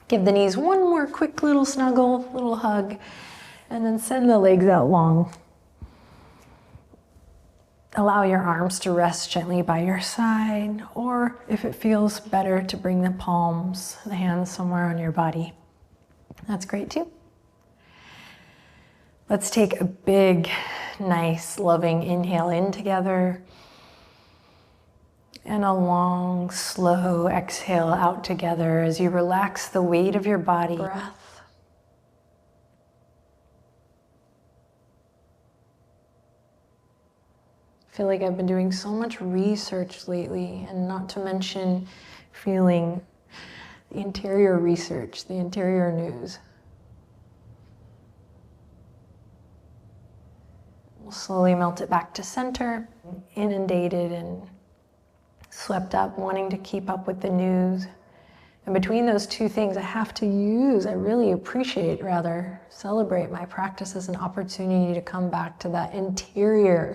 Give the knees one more quick little snuggle, little hug, and then send the legs out long. Allow your arms to rest gently by your side, or if it feels better to bring the palms, the hands somewhere on your body. That's great too. Let's take a big, nice, loving inhale in together. And a long, slow exhale out together as you relax the weight of your body. Breath. I feel like I've been doing so much research lately, and not to mention feeling the interior research, the interior news. We'll slowly melt it back to center, inundated and swept up, wanting to keep up with the news. And between those two things, I really appreciate, celebrate my practice as an opportunity to come back to that interior